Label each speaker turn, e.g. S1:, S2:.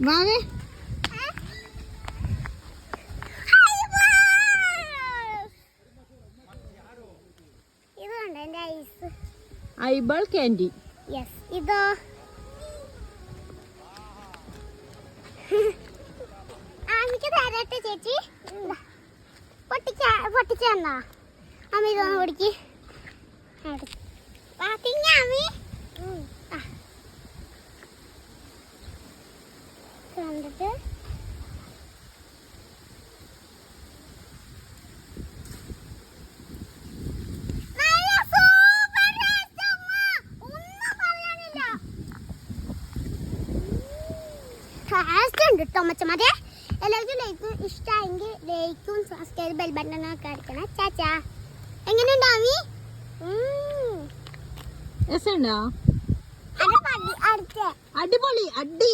S1: വാവേ ഐബിൾ കാൻഡി.
S2: ഇതോ എനിക്ക് തരട്ടെ ചേച്ചി. പൊട്ടിച്ചെന്നാ അമ്മ ഇതൊന്ന് പൊടിക്ക്. അമ്മി കണ്ടിട്ട് മതി. എല്ലാവർക്കും ലൈക്ക് ഇഷ്ടമായെങ്കിൽ ലൈക്കും സബ്സ്ക്രൈബ് ബെൽ ബട്ടണൊക്കെ അടിക്കണം. ചാച്ചാ എങ്ങനെയുണ്ടാവി?
S1: അടിപൊളി അടി.